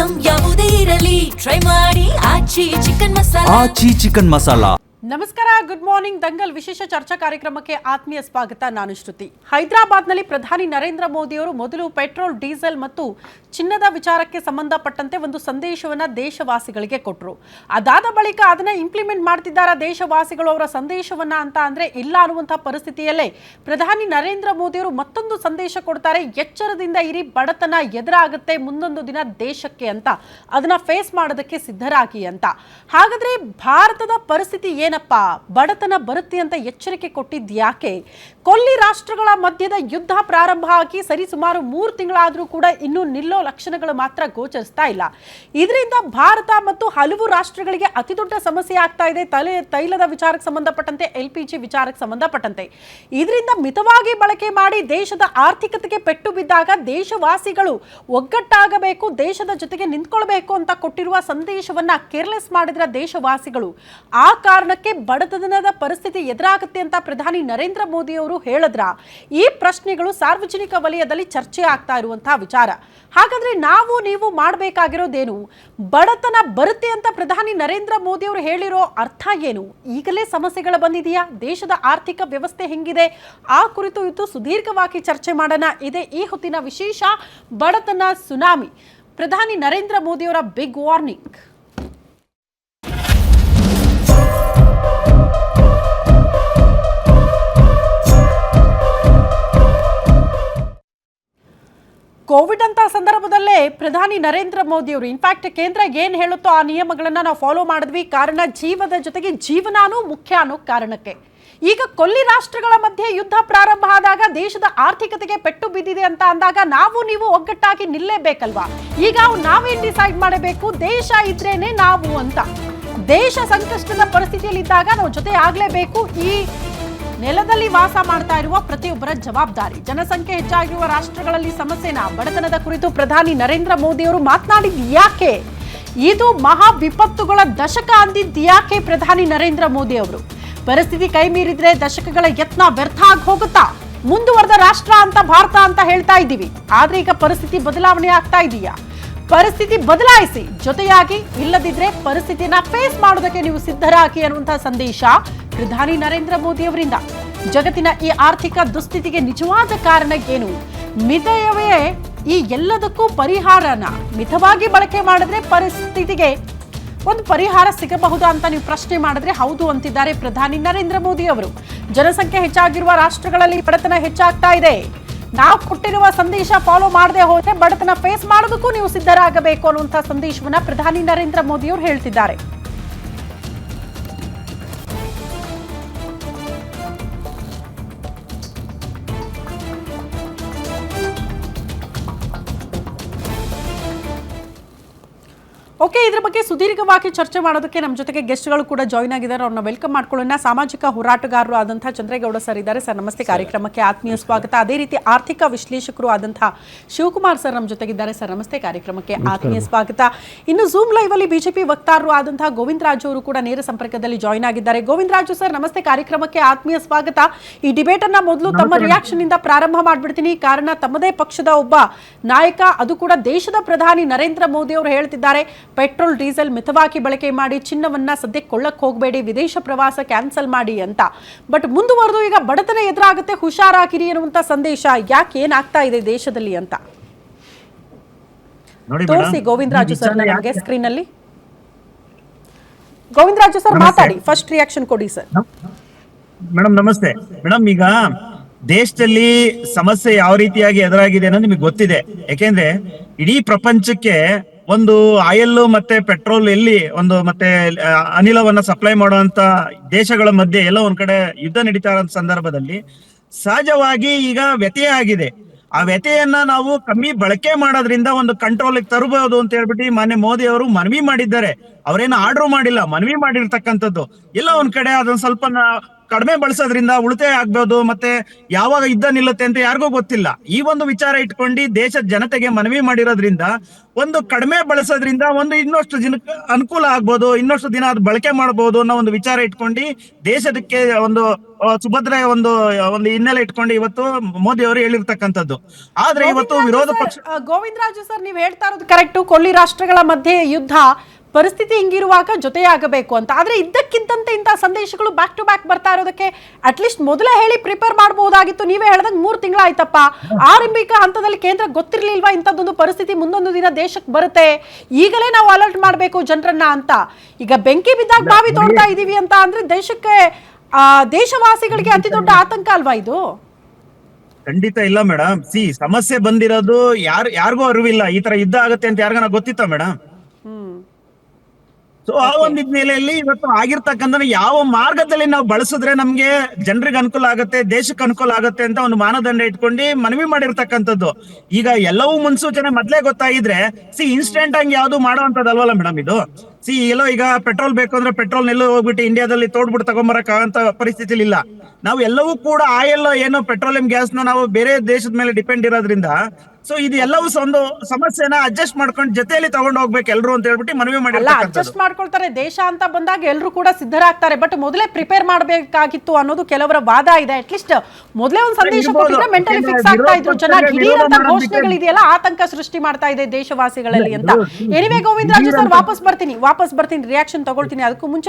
Item ಯಾವುದೇ ಇರಲಿ try ಮಾಡಿ ಆಚಿ ಚಿಕನ್ ಮಸಾಲಾ. ನಮಸ್ಕಾರ, ಗುಡ್ ಮಾರ್ನಿಂಗ್. ದಂಗಲ್ ವಿಶೇಷ ಚರ್ಚಾ ಕಾರ್ಯಕ್ರಮಕ್ಕೆ ಆತ್ಮೀಯ ಸ್ವಾಗತ. ನಾನು ಶ್ರುತಿ. ಹೈದರಾಬಾದ್ನಲ್ಲಿ ಪ್ರಧಾನಿ ನರೇಂದ್ರ ಮೋದಿ ಅವರು ಮೊದಲು ಪೆಟ್ರೋಲ್, ಡೀಸೆಲ್ ಮತ್ತು ಚಿನ್ನದ ವಿಚಾರಕ್ಕೆ ಸಂಬಂಧಪಟ್ಟಂತೆ ಒಂದು ಸಂದೇಶವನ್ನ ದೇಶವಾಸಿಗಳಿಗೆ ಕೊಟ್ಟರು. ಅದಾದ ಬಳಿಕ ಅದನ್ನ ಇಂಪ್ಲಿಮೆಂಟ್ ಮಾಡ್ತಿದ್ದಾರ ದೇಶವಾಸಿಗಳು ಅವರ ಸಂದೇಶವನ್ನ ಅಂತ ಅಂದ್ರೆ ಇಲ್ಲ ಅನ್ನುವಂತಹ ಪರಿಸ್ಥಿತಿಯಲ್ಲೇ ಪ್ರಧಾನಿ ನರೇಂದ್ರ ಮೋದಿ ಅವರು ಮತ್ತೊಂದು ಸಂದೇಶ ಕೊಡ್ತಾರೆ. ಎಚ್ಚರದಿಂದ ಇರಿ, ಬಡತನ ಎದುರಾಗುತ್ತೆ ಮುಂದೊಂದು ದಿನ ದೇಶಕ್ಕೆ ಅಂತ, ಅದನ್ನ ಫೇಸ್ ಮಾಡೋದಕ್ಕೆ ಸಿದ್ಧರಾಗಿ ಅಂತ. ಹಾಗಾದ್ರೆ ಭಾರತದ ಪರಿಸ್ಥಿತಿ ಏನಪ್ಪಾ? ಬಡತನ ಬರುತ್ತೆ ಅಂತ ಎಚ್ಚರಿಕೆ ಕೊಟ್ಟಿದ್ಯಾಕೆ? ಕೊಲ್ಲಿ ರಾಷ್ಟ್ರಗಳ ಮಧ್ಯದ ಯುದ್ಧ ಪ್ರಾರಂಭ ಆಗಿ ಸರಿಸುಮಾರು 3 ತಿಂಗಳಾದ್ರೂ ಕೂಡ ಇನ್ನೂ ನಿಲ್ಲೋ ಲಕ್ಷಣಗಳು ಮಾತ್ರ ಗೋಚರಿಸ್ತಾ ಇಲ್ಲ. ಇದರಿಂದ ಭಾರತ ಮತ್ತು ಹಲವು ರಾಷ್ಟ್ರಗಳಿಗೆ ಅತಿ ದೊಡ್ಡ ಸಮಸ್ಯೆ ಆಗ್ತಾ ಇದೆ. ತೈಲದ ವಿಚಾರಕ್ಕೆ ಸಂಬಂಧಪಟ್ಟಂತೆ, LPG ವಿಚಾರಕ್ಕೆ ಸಂಬಂಧಪಟ್ಟಂತೆ ಇದರಿಂದ ಮಿತವಾಗಿ ಬಳಕೆ ಮಾಡಿ ದೇಶದ ಆರ್ಥಿಕತೆಗೆ ಪೆಟ್ಟು ಬಿದ್ದಾಗ ದೇಶವಾಸಿಗಳು ಒಗ್ಗಟ್ಟಾಗಬೇಕು, ದೇಶದ ಜೊತೆಗೆ ನಿಂತ್ಕೊಳ್ಬೇಕು ಅಂತ ಕೊಟ್ಟಿರುವ ಸಂದೇಶವನ್ನ ಕೇರ್ಲೆಸ್ ಮಾಡಿದ್ರ ದೇಶವಾಸಿಗಳು. ಆ ಕಾರಣಕ್ಕೆ ಬಡತನದ ಪರಿಸ್ಥಿತಿ ಎದುರಾಗುತ್ತೆ ಅಂತ ಪ್ರಧಾನಿ ನರೇಂದ್ರ ಮೋದಿ ಅವರು ಹೇಳಿದ್ರ? ಈ ಪ್ರಶ್ನೆಗಳು ಸಾರ್ವಜನಿಕ ವಲಯದಲ್ಲಿ ಚರ್ಚೆ ಆಗ್ತಾ ಇರುವಂತಹ ವಿಚಾರ. ಹಾಗಾದ್ರೆ ನೀವು ಮಾಡಬೇಕಾಗಿರೋದೇನು? ಬಡತನ ಬರುತ್ತೆ ಅಂತ ಪ್ರಧಾನಿ ನರೇಂದ್ರ ಮೋದಿ ಅವರು ಹೇಳಿರೋ ಅರ್ಥ ಏನು? ಈಗಲೇ ಸಮಸ್ಯೆಗಳು ಬಂದಿದೆಯಾ? ದೇಶದ ಆರ್ಥಿಕ ವ್ಯವಸ್ಥೆ ಹೆಂಗಿದೆ? ಆ ಕುರಿತು ಇದು ಸುದೀರ್ಘವಾಗಿ ಚರ್ಚೆ ಮಾಡೋಣ. ಇದೆ ಈ ಹೊತ್ತಿನ ವಿಶೇಷ ಬಡತನ ಸುನಾಮಿ. ಪ್ರಧಾನಿ ನರೇಂದ್ರ ಮೋದಿ ಅವರ ಬಿಗ್ ವಾರ್ನಿಂಗ್. ಕೋವಿಡ್ ಅಂತ ಸಂದರ್ಭದಲ್ಲೇ ಪ್ರಧಾನಿ ನರೇಂದ್ರ ಮೋದಿ ಅವರು ಇನ್ಫ್ಯಾಕ್ಟ್ ಕೇಂದ್ರ ಏನ್ ಹೇಳುತ್ತೋ ಆ ನಿಯಮಗಳನ್ನ ನಾವು ಫಾಲೋ ಮಾಡಿದ್ವಿ. ಕಾರಣ ಜೀವದ ಜೊತೆಗೆ ಜೀವನಾನು ಮುಖ್ಯ ಅನ್ನೋ ಕಾರಣಕ್ಕೆ. ಈಗ ಕೊಲ್ಲಿ ರಾಷ್ಟ್ರಗಳ ಮಧ್ಯೆ ಯುದ್ಧ ಪ್ರಾರಂಭ ಆದಾಗ ದೇಶದ ಆರ್ಥಿಕತೆಗೆ ಪೆಟ್ಟು ಬಿದ್ದಿದೆ ಅಂತ ಅಂದಾಗ ನೀವು ಒಗ್ಗಟ್ಟಾಗಿ ನಿಲ್ಲೇಬೇಕಲ್ವಾ? ಈಗ ನಾವೇನ್ ಡಿಸೈಡ್ ಮಾಡಬೇಕು? ದೇಶ ಇದ್ರೇನೆ ನಾವು ಅಂತ. ದೇಶ ಸಂಕಷ್ಟದ ಪರಿಸ್ಥಿತಿಯಲ್ಲಿದ್ದಾಗ ನಾವು ಜೊತೆ ಆಗ್ಲೇಬೇಕು. ಈ ನೆಲದಲ್ಲಿ ವಾಸ ಮಾಡ್ತಾ ಇರುವ ಪ್ರತಿಯೊಬ್ಬರ ಜವಾಬ್ದಾರಿ. ಜನಸಂಖ್ಯೆ ಹೆಚ್ಚಾಗಿರುವ ರಾಷ್ಟ್ರಗಳಲ್ಲಿ ಸಮಸ್ಯೆನ, ಬಡತನದ ಕುರಿತು ಪ್ರಧಾನಿ ನರೇಂದ್ರ ಮೋದಿ ಅವರು ಮಾತನಾಡಿದ್ ಯಾಕೆ? ಇದು ಮಹಾ ವಿಪತ್ತುಗಳ ದಶಕ ಅಂದಿದ್ ಯಾಕೆ ಪ್ರಧಾನಿ ನರೇಂದ್ರ ಮೋದಿ ಅವರು? ಪರಿಸ್ಥಿತಿ ಕೈ ಮೀರಿದ್ರೆ ದಶಕಗಳ ಯತ್ನ ವ್ಯರ್ಥ ಆಗಿ ಹೋಗುತ್ತಾ? ಮುಂದುವರೆದ ರಾಷ್ಟ್ರ ಅಂತ ಭಾರತ ಅಂತ ಹೇಳ್ತಾ ಇದ್ದೀವಿ, ಆದ್ರೆ ಈಗ ಪರಿಸ್ಥಿತಿ ಬದಲಾವಣೆ ಆಗ್ತಾ ಇದೆಯಾ? ಪರಿಸ್ಥಿತಿ ಬದಲಾಯಿಸಿ, ಜೊತೆಯಾಗಿ, ಇಲ್ಲದಿದ್ರೆ ಪರಿಸ್ಥಿತಿನ ಫೇಸ್ ಮಾಡೋದಕ್ಕೆ ನೀವು ಸಿದ್ಧರಾಗಿ ಅನ್ನುವಂತಹ ಸಂದೇಶ ಪ್ರಧಾನಿ ನರೇಂದ್ರ ಮೋದಿ ಅವರಿಂದ. ಜಗತ್ತಿನ ಈ ಆರ್ಥಿಕ ದುಸ್ಥಿತಿಗೆ ನಿಜವಾದ ಕಾರಣ ಏನು? ಮಿತಯವೇ ಈ ಎಲ್ಲದಕ್ಕೂ ಪರಿಹಾರನ. ಮಿತವಾಗಿ ಬಳಕೆ ಮಾಡಿದ್ರೆ ಪರಿಸ್ಥಿತಿಗೆ ಒಂದು ಪರಿಹಾರ ಸಿಗಬಹುದಾ ಅಂತ ನೀವು ಪ್ರಶ್ನೆ ಮಾಡಿದ್ರೆ ಹೌದು ಅಂತಿದ್ದಾರೆ ಪ್ರಧಾನಿ ನರೇಂದ್ರ ಮೋದಿ ಅವರು. ಜನಸಂಖ್ಯೆ ಹೆಚ್ಚಾಗಿರುವ ರಾಷ್ಟ್ರಗಳಲ್ಲಿ ಬಡತನ ಹೆಚ್ಚಾಗ್ತಾ ಇದೆ. ನಾವು ಕೊಟ್ಟಿರುವ ಸಂದೇಶ ಫಾಲೋ ಮಾಡದೆ ಹೋದ್ರೆ ಬಡತನ ಫೇಸ್ ಮಾಡೋದಕ್ಕೂ ನೀವು ಸಿದ್ಧರಾಗಬೇಕು ಅನ್ನುವಂತಹ ಸಂದೇಶವನ್ನ ಪ್ರಧಾನಿ ನರೇಂದ್ರ ಮೋದಿ ಅವರು ಹೇಳ್ತಿದ್ದಾರೆ. ಓಕೆ, ಇದ್ರ ಬಗ್ಗೆ ಸುದೀರ್ಘವಾಗಿ ಚರ್ಚೆ ಮಾಡೋದಕ್ಕೆ ನಮ್ಮ ಜೊತೆಗೆ ಗೆಸ್ಟ್ಗಳು ಕೂಡ ಜಾಯ್ನ್ ಆಗಿದ್ದಾರೆ. ಅವ್ರನ್ನ ವೆಲ್ಕಮ್ ಮಾಡ್ಕೊಳ್ಳೋಣ. ಸಾಮಾಜಿಕ ಹೋರಾಟಗಾರರು ಆದಂತಹ ಚಂದ್ರೇಗೌಡ ಸರ್ ಇದ್ದಾರೆ. ಸರ್ ನಮಸ್ತೆ, ಕಾರ್ಯಕ್ರಮಕ್ಕೆ ಆತ್ಮೀಯ ಸ್ವಾಗತ. ಅದೇ ರೀತಿ ಆರ್ಥಿಕ ವಿಶ್ಲೇಷಕರು ಆದಂತಹ ಶಿವಕುಮಾರ್ ಸರ್ ನಮ್ಮ ಜೊತೆಗಿದ್ದಾರೆ. ಸರ್ ನಮಸ್ತೆ, ಕಾರ್ಯಕ್ರಮಕ್ಕೆ ಆತ್ಮೀಯ ಸ್ವಾಗತ. ಇನ್ನು ಝೂಮ್ ಲೈವ್ ಅಲ್ಲಿ ಬಿಜೆಪಿ ವಕ್ತಾರರು ಆದಂತಹ ಗೋವಿಂದ ರಾಜು ಅವರು ಕೂಡ ನೇರ ಸಂಪರ್ಕದಲ್ಲಿ ಜಾಯ್ನ್ ಆಗಿದ್ದಾರೆ. ಗೋವಿಂದ ರಾಜು ಸರ್ ನಮಸ್ತೆ, ಕಾರ್ಯಕ್ರಮಕ್ಕೆ ಆತ್ಮೀಯ ಸ್ವಾಗತ. ಈ ಡಿಬೇಟ್ ಅನ್ನ ಮೊದಲು ತಮ್ಮ ರಿಯಾಕ್ಷನ್ ಇಂದ ಪ್ರಾರಂಭ ಮಾಡ್ಬಿಡ್ತೀನಿ. ಕಾರಣ ತಮ್ಮದೇ ಪಕ್ಷದ ಒಬ್ಬ ನಾಯಕ, ಅದು ಕೂಡ ದೇಶದ ಪ್ರಧಾನಿ ನರೇಂದ್ರ ಮೋದಿ ಅವರು ಹೇಳ್ತಿದ್ದಾರೆ, ಪೆಟ್ರೋಲ್ ಡೀಸೆಲ್ ಮಿತವಾಗಿ ಬಳಕೆ ಮಾಡಿ, ಚಿನ್ನವನ್ನ ಸದ್ಯಕ್ಕೆ ಕೊಳ್ಳಕ್ ಹೋಗಬೇಡಿ, ವಿದೇಶ ಪ್ರವಾಸ ಕ್ಯಾನ್ಸಲ್ ಮಾಡಿ ಅಂತ. ಬಟ್ ಮುಂದುವರೆದು ಈಗ ಬಡತನ ಎದುರಾಗುತ್ತೆ, ಹುಷಾರಾಗಿರಿ ಅನ್ನುವಂತ ಸಂದೇಶ ಯಾಕೆ ಏನಾಗ್ತಾ ಇದೆ ದೇಶದಲ್ಲಿ ಅಂತ ತೋರಿಸಿ ಗೋವಿಂದರಾಜು ಸರ್ ನಮಗೆ ಸ್ಕ್ರೀನ್ ಅಲ್ಲಿ. ಗೋವಿಂದರಾಜು ಸರ್ ಮಾತಾಡಿ, ಫಸ್ಟ್ ರಿಯಾಕ್ಷನ್ ಕೊಡಿ ಸರ್. ಮೇಡಮ್ ನಮಸ್ತೆ. ಮೇಡಮ್, ಈಗ ದೇಶದಲ್ಲಿ ಸಮಸ್ಯೆ ಯಾವ ರೀತಿಯಾಗಿ ಎದುರಾಗಿದೆ ಅನ್ನೋದು ನಿಮಗೆ ಗೊತ್ತಿದೆ. ಯಾಕೆಂದ್ರೆ ಇಡೀ ಪ್ರಪಂಚಕ್ಕೆ ಒಂದು ಆಯಿಲ್ ಮತ್ತೆ ಪೆಟ್ರೋಲ್ ಎಲ್ಲಿ ಒಂದು ಮತ್ತೆ ಅನಿಲವನ್ನ ಸಪ್ಲೈ ಮಾಡುವಂತ ದೇಶಗಳ ಮಧ್ಯೆ ಎಲ್ಲ ಒಂದ್ ಕಡೆ ಯುದ್ಧ ನಡೀತಾ ಇರೋ ಸಂದರ್ಭದಲ್ಲಿ ಸಹಜವಾಗಿ ಈಗ ವ್ಯತ್ಯಯ ಆಗಿದೆ. ಆ ವ್ಯತ್ಯಯನ್ನ ನಾವು ಕಮ್ಮಿ ಬಳಕೆ ಮಾಡೋದ್ರಿಂದ ಒಂದು ಕಂಟ್ರೋಲ್ ತರಬಹುದು ಅಂತ ಹೇಳ್ಬಿಟ್ಟು ಮಾನ್ಯ ಮೋದಿ ಅವರು ಮನವಿ ಮಾಡಿದ್ದಾರೆ. ಅವ್ರೇನು ಆರ್ಡರ್ ಮಾಡಿಲ್ಲ, ಮನವಿ ಮಾಡಿರ್ತಕ್ಕಂಥದ್ದು. ಎಲ್ಲ ಒಂದ್ ಕಡೆ ಅದೊಂದ್ ಸ್ವಲ್ಪ ಕಡಿಮೆ ಬಳಸೋದ್ರಿಂದ ಉಳಿತಾಯ ಆಗ್ಬೋದು, ಮತ್ತೆ ಯಾವಾಗ ಯುದ್ಧ ನಿಲ್ಲುತ್ತೆ ಅಂತ ಯಾರಿಗೂ ಗೊತ್ತಿಲ್ಲ. ಈ ಒಂದು ವಿಚಾರ ಇಟ್ಕೊಂಡು ದೇಶದ ಜನತೆಗೆ ಮನವಿ ಮಾಡಿರೋದ್ರಿಂದ ಒಂದು ಕಡಿಮೆ ಬಳಸೋದ್ರಿಂದ ಒಂದು ಇನ್ನಷ್ಟು ಜನಕ್ಕೆ ಅನುಕೂಲ ಆಗ್ಬೋದು, ಇನ್ನಷ್ಟು ದಿನ ಅದು ಬಳಕೆ ಮಾಡಬಹುದು ಅನ್ನೋ ಒಂದು ವಿಚಾರ ಇಟ್ಕೊಂಡು ದೇಶದಕ್ಕೆ ಒಂದು ಸುಭದ್ರ ಒಂದು ಒಂದು ಹಿನ್ನೆಲೆ ಇಟ್ಕೊಂಡು ಇವತ್ತು ಮೋದಿ ಅವರು ಹೇಳಿರ್ತಕ್ಕಂಥದ್ದು. ಆದ್ರೆ ಇವತ್ತು ವಿರೋಧ ಪಕ್ಷ ಗೋವಿಂದರಾಜು ಸರ್, ನೀವು ಹೇಳ್ತಾ ಇರೋದು ಕರೆಕ್ಟು. ಕೊಲ್ಲಿ ರಾಷ್ಟ್ರಗಳ ಮಧ್ಯೆ ಯುದ್ಧ ಪರಿಸ್ಥಿತಿ ಹಿಂಗಿರುವಾಗ ಜೊತೆಯಾಗಬೇಕು ಅಂತ. ಆದ್ರೆ ಇದ್ದಕ್ಕಿದ್ದಂತೆ ಇಂತಹ ಸಂದೇಶಗಳು ಬ್ಯಾಕ್ ಟು ಬ್ಯಾಕ್ ಬರ್ತಾ ಇರೋದಕ್ಕೆ ಅಟ್ಲೀಸ್ಟ್ ಮೊದಲೇ ಹೇಳಿ ಪ್ರಿಪೇರ್ ಮಾಡಬಹುದಾಗಿತ್ತು. ನೀವೇ ಹೇಳ್ದಂಗೆ 3 ತಿಂಗಳಾಯ್ತಪ್ಪ. ಆರಂಭಿಕ ಹಂತದಲ್ಲಿ ಕೇಂದ್ರ ಗೊತ್ತಿರ್ಲಿಲ್ವಾ ಇಂಥದ್ದೊಂದು ಪರಿಸ್ಥಿತಿ ಮುಂದೊಂದು ದಿನ ದೇಶಕ್ಕೆ ಬರುತ್ತೆ, ಈಗಲೇ ನಾವು ಅಲರ್ಟ್ ಮಾಡಬೇಕು ಜನರನ್ನ ಅಂತ. ಈಗ ಬೆಂಕಿ ಬಿದ್ದಾಗ ಬಾವಿ ತೋಡ್ತಾ ಇದೀವಿ ಅಂತ ಅಂದ್ರೆ ದೇಶಕ್ಕೆ ದೇಶವಾಸಿಗಳಿಗೆ ಅತಿ ದೊಡ್ಡ ಆತಂಕ ಅಲ್ವಾ ಇದು? ಖಂಡಿತ ಇಲ್ಲ ಮೇಡಮ್. ಸಮಸ್ಯೆ ಬಂದಿರೋದು ಯಾರಿಗೂ ಅರಿವಿಲ್ಲ. ಈ ತರ ಯುದ್ಧ ಆಗುತ್ತೆ ಅಂತ ಯಾರಿಗಾನ ಗೊತ್ತಿತ್ತ ಮೇಡಮ್? ಸೊ ಆ ಒಂದು ಹಿನ್ನೆಲೆಯಲ್ಲಿ ಇವತ್ತು ಆಗಿರ್ತಕ್ಕಂಥ ಯಾವ ಮಾರ್ಗದಲ್ಲಿ ನಾವು ಬಳಸಿದ್ರೆ ನಮ್ಗೆ ಜನರಿಗೆ ಅನುಕೂಲ ಆಗುತ್ತೆ, ದೇಶಕ್ಕೆ ಅನುಕೂಲ ಆಗುತ್ತೆ ಅಂತ ಒಂದು ಮಾನದಂಡ ಇಟ್ಕೊಂಡು ಮನವಿ ಮಾಡಿರ್ತಕ್ಕಂಥದ್ದು. ಈಗ ಎಲ್ಲವೂ ಮುನ್ಸೂಚನೆ ಮೊದ್ಲೇ ಗೊತ್ತಾಗಿದ್ರೆ ಇನ್ಸ್ಟೆಂಟ್ ಆಗಿ ಯಾವ್ದು ಮಾಡುವಂತದಲ್ವಲ್ಲ ಮೇಡಮ್ ಇದು. ಎಲ್ಲೋ ಈಗ ಪೆಟ್ರೋಲ್ ಬೇಕು ಅಂದ್ರೆ ಪೆಟ್ರೋಲ್ ನೆಲ್ಲೋ ಹೋಗ್ಬಿಟ್ಟು ಇಂಡಿಯಾದಲ್ಲಿ ತೋಡ್ಬಿಟ್ಟು ತಗೊಂಬರಕ್ ಆಗಂತ ಪರಿಸ್ಥಿತಿ ಇಲ್ಲ. ನಾವು ಎಲ್ಲವೂ ಕೂಡ ಆಯಿಲ್ ಏನು ಪೆಟ್ರೋಲಿಯಂ ಗ್ಯಾಸ್ ನ ನಾವು ಬೇರೆ ದೇಶದ ಮೇಲೆ ಡಿಪೆಂಡ್ ಇರೋದ್ರಿಂದ ಸೊ ಇದು ಎಲ್ಲವೂ ಒಂದು ಸಮಸ್ಯೆನ ಅಡ್ಜಸ್ಟ್ ಮಾಡ್ಕೊಂಡು ಜೊತೆಯಲ್ಲಿ ತಗೊಂಡು ಹೋಗ್ಬೇಕು ಎಲ್ರು ಅಂತ ಹೇಳ್ಬಿಟ್ಟು ಮನವಿ ಮಾಡಿರ್ತಕ್ಕಂಥದ್ದು. ಅಡ್ಜಸ್ಟ್ ಮಾಡ್ಕೊಳ್ತಾರೆ ದೇಶ ಅಂತ ಬಂದಾಗ ಎಲ್ಲರೂ ಕೂಡ ಸಿದ್ಧರಾಗ್ತಾರೆ. ಬಟ್ ಮೊದಲೇ ಪ್ರಿಪೇರ್ ಮಾಡಬೇಕಾಗಿತ್ತು ಅನ್ನೋದು ಕೆಲವರ ವಾದ ಇದೆ. ಅಟ್ಲೀಸ್ಟ್ ಮೊದಲೇ ಒಂದು ಸಂದೇಶ ಕೊಟ್ಟಿದ್ರೆ ಮೆಂಟಲಿ ಫಿಕ್ಸ್ ಆಗ್ತಾ ಇದ್ರು ಜನ. ದಿಢೀರಂತ ಘೋಷಣೆಗಳಿದೆಯಲ್ಲ ಆತಂಕ ಸೃಷ್ಟಿ ಮಾಡ್ತಾ ಇದೆ ದೇಶವಾಸಿಗಳಲ್ಲಿ ಅಂತ. ಎನಿವೆ ಗೋವಿಂದರಾಜು ಸರ್, ವಾಪಸ್ ಬರ್ತೀನಿ ರಿಯಾಕ್ಷನ್ ತಗೊಳ್ತೀನಿ. ಅದಕ್ಕೂ ಮುಂಚೆ